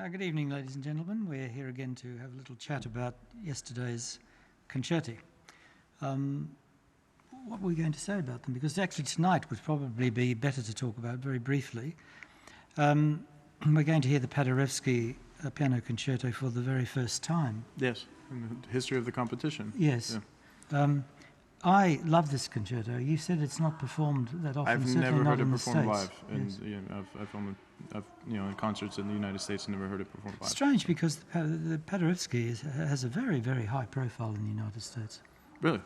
Good evening, ladies and gentlemen. We're here again to have a little chat about yesterday's concerti. What were we going to say about them? Because actually tonight would probably be better to talk about very briefly. We're going to hear the Paderewski piano concerto for the very first time. Yes, in the history of the competition. Yes. Yeah. I love this concerto. You said it's not performed that often. I've never heard it performed live. And yes. I've only, in concerts in the United States, never heard it performed live. Strange, because the Paderewski has a very, very high profile in the United States. Really?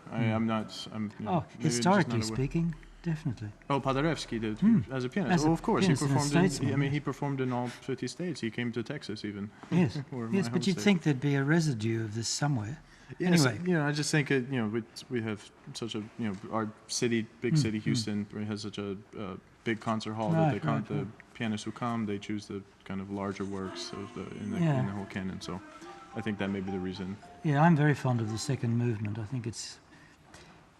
Historically speaking, definitely. Oh, Paderewski as a pianist. Of course, he performed. He performed in all 50 states. He came to Texas even. Yes, yes, but you'd think there'd be a residue of this somewhere. Yes, anyway, I just think we have such a our city, big city, Houston, has such a big concert hall that the pianists who come, they choose the kind of larger works of in the whole canon. So I think that may be the reason. Yeah, I'm very fond of the second movement. I think it's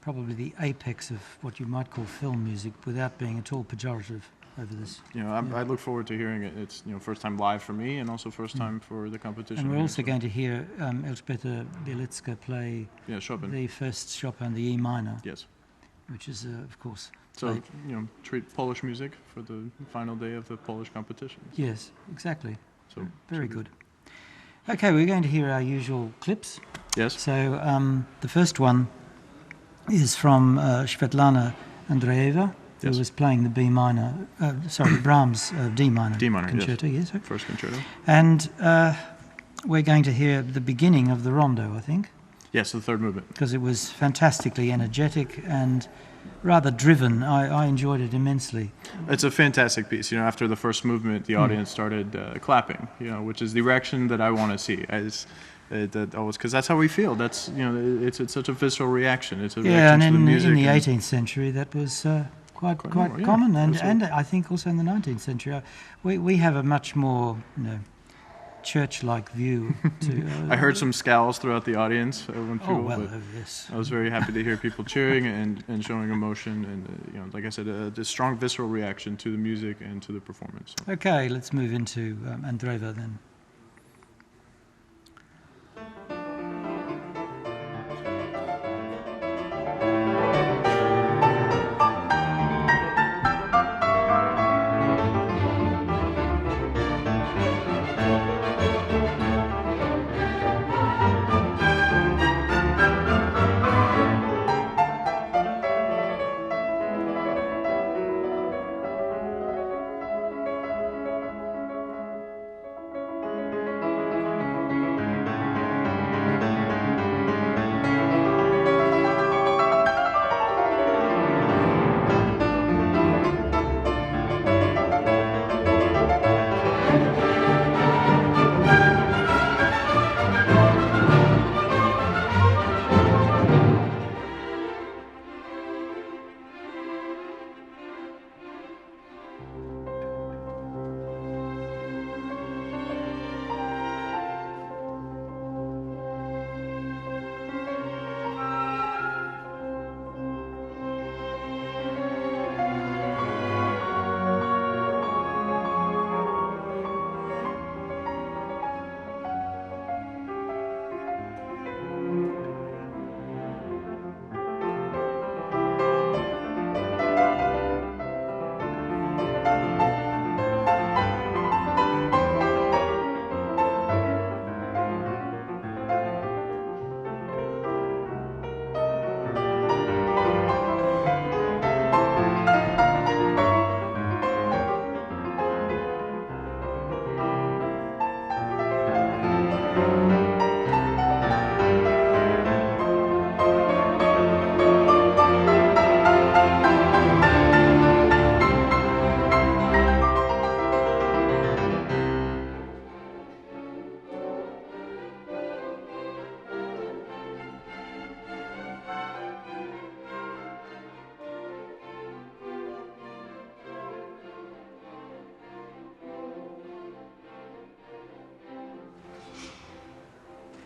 probably the apex of what you might call film music, without being at all pejorative over this. I look forward to hearing it. It's first time live for me, and also first time for the competition. And we're also going to hear Elżbieta Bielicka play Chopin. The first Chopin, the E minor. Yes. Which is, of course. So treat Polish music for the final day of the Polish competition. Yes, exactly. So very good. Okay, we're going to hear our usual clips. Yes. So the first one is from Svetlana Andreeva, who was playing the B minor, Brahms D minor concerto. Yes. First concerto. And we're going to hear the beginning of the rondo, I think. Yes, the third movement. Because it was fantastically energetic and rather driven. I enjoyed it immensely. It's a fantastic piece. After the first movement, the audience started clapping, which is the reaction that I want to see. Because that's how we feel. That's it's such a visceral reaction. It's a reaction to the music. In the 18th century, that was quite common, and I think also in the 19th century, we have a much more church-like view. I heard some scowls throughout the audience when people. Yes. I was very happy to hear people cheering and showing emotion, and like I said, a strong visceral reaction to the music and to the performance. So. Okay, let's move into Andreeva then.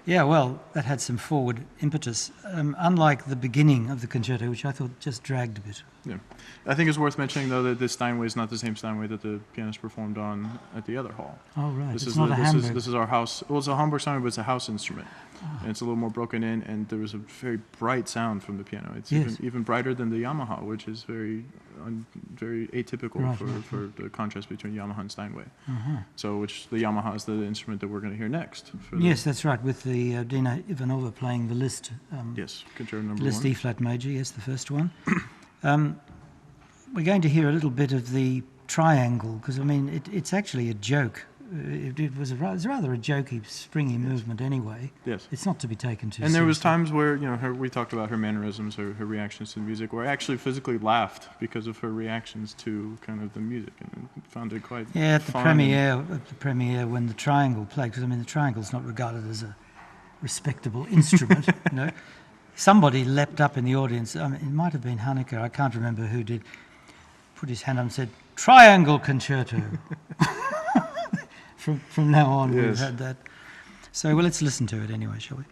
Yeah, well, that had some forward impetus, unlike the beginning of the concerto, which I thought just dragged a bit. Yeah, I think it's worth mentioning though that this Steinway is not the same Steinway that the pianist performed on at the other hall. Oh right, This it's is not a Hamburg. This is our house. Well, it's a Hamburg Steinway, but it's a house instrument, and it's a little more broken in. And there was a very bright sound from the piano. It's even brighter than the Yamaha, which is very atypical for the contrast between Yamaha and Steinway. So, which the Yamaha is the instrument that we're going to hear next. Yes, that's right. With the Dina Ivanova playing the Liszt. Yes, concerto number Liszt 1. E flat major. Yes, the first one. We're going to hear a little bit of the triangle because I mean it's actually a joke. It was rather a jokey, springy movement anyway. Yes. It's not to be taken too seriously. And there was times where, we talked about her mannerisms, her reactions to the music, where I actually physically laughed because of her reactions to kind of the music, and found it quite at the fun premiere when the triangle played, because I mean the triangle's not regarded as a respectable instrument, Somebody leapt up in the audience, it might have been Haneke, I can't remember who did, put his hand up and said, "Triangle concerto." From now on, yes. We've had that. So, well, let's listen to it anyway, shall we?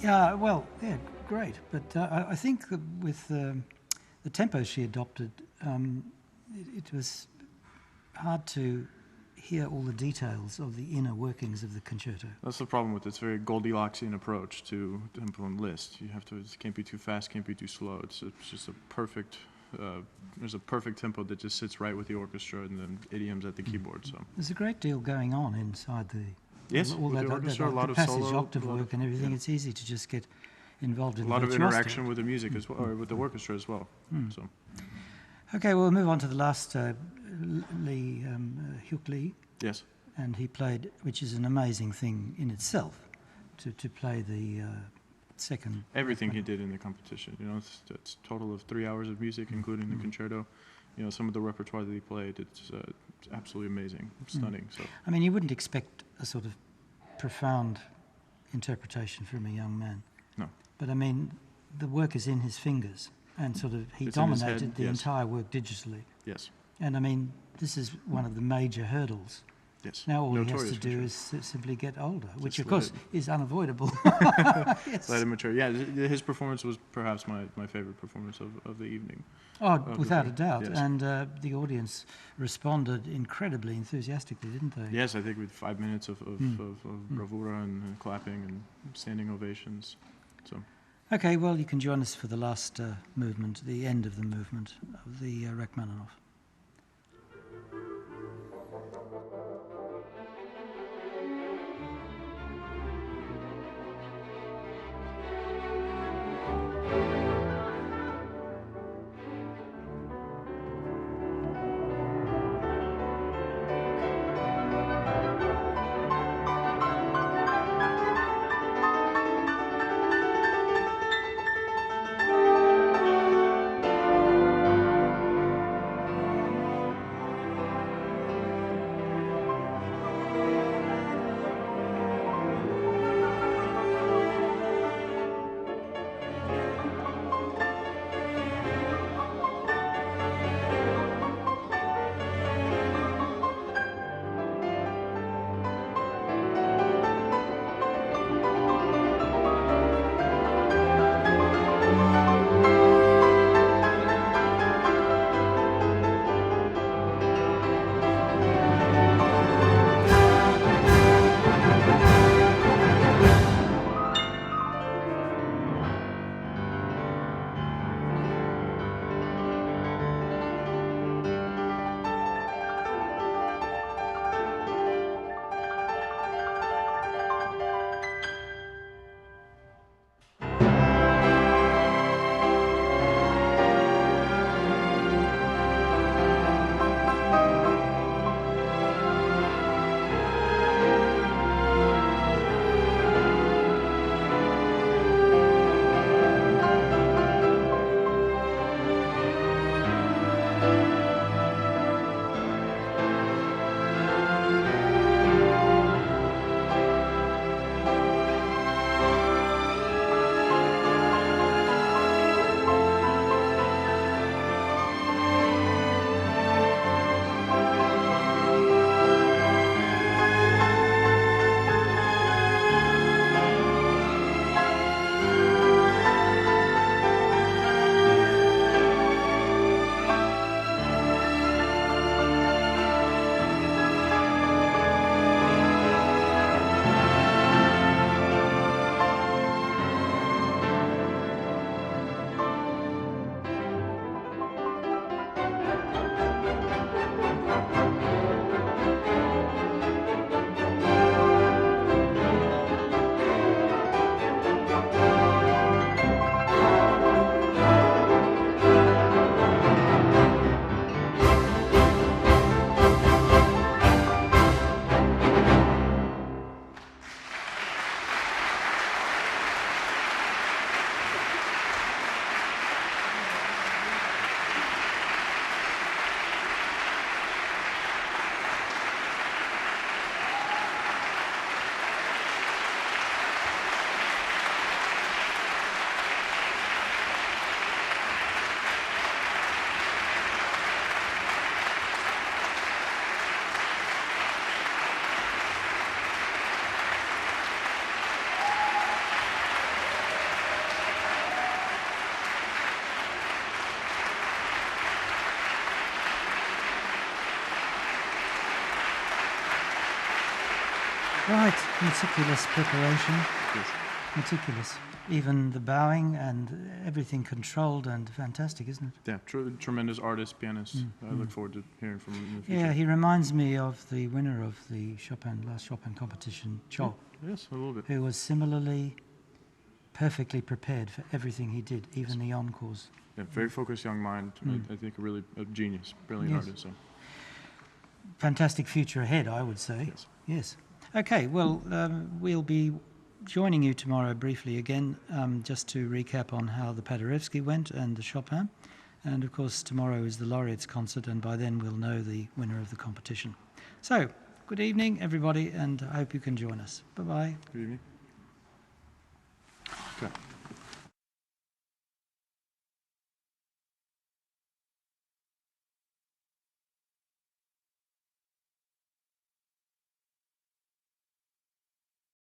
Yeah, well, yeah, great. But I think that with the tempo she adopted, it was hard to hear all the details of the inner workings of the concerto. That's the problem with this very Goldilocksian approach to tempo and Liszt. You have to, it can't be too fast, can't be too slow. It's just a perfect, there's a perfect tempo that just sits right with the orchestra and the idioms at the keyboard. So there's a great deal going on inside the all that, the orchestra, a lot of passage solo, octave work and everything. Yeah. It's easy to just get involved in a lot of interaction with the music as well, or with the orchestra as well. So. Okay, we'll move on to the last Hyuk Lee. Yes. And he played, which is an amazing thing in itself, to play the second. Everything he did in the competition, it's a total of 3 hours of music, including the concerto. Some of the repertoire that he played, it's absolutely amazing, stunning. So. I mean, you wouldn't expect a sort of profound interpretation from a young man. But I mean, the work is in his fingers, and sort of he It's in his dominated head, the yes. entire work digitally. Yes. And I mean, this is one of the major hurdles. Yes. Now all he has Notorious to for do sure. is simply get older, which Just of course let is unavoidable. Yes. Let him mature. Yeah, his performance was perhaps my favorite performance of the evening. Oh, the without a thing. doubt. Yes. And the audience responded incredibly enthusiastically, didn't they? Yes, I think with 5 minutes of bravura and clapping and standing ovations. So. Okay, well, you can join us for the last movement, the end of the movement of the Rachmaninoff. Right, meticulous preparation. Yes. Meticulous. Even the bowing and everything controlled and fantastic, isn't it? Yeah, tremendous artist, pianist. I look forward to hearing from him in the future. Yeah, he reminds me of the winner of the last Chopin competition, Cho, Yes, a little bit. who was similarly perfectly prepared for everything he did, even the encores. Yeah, very focused young mind. I think a genius, brilliant Yes. artist. So. Fantastic future ahead, I would say. Yes. Yes. Okay, well, we'll be joining you tomorrow briefly again, just to recap on how the Paderewski went and the Chopin. And of course, tomorrow is the Laureates concert, and by then we'll know the winner of the competition. So, good evening, everybody, and I hope you can join us. Bye-bye. Good evening.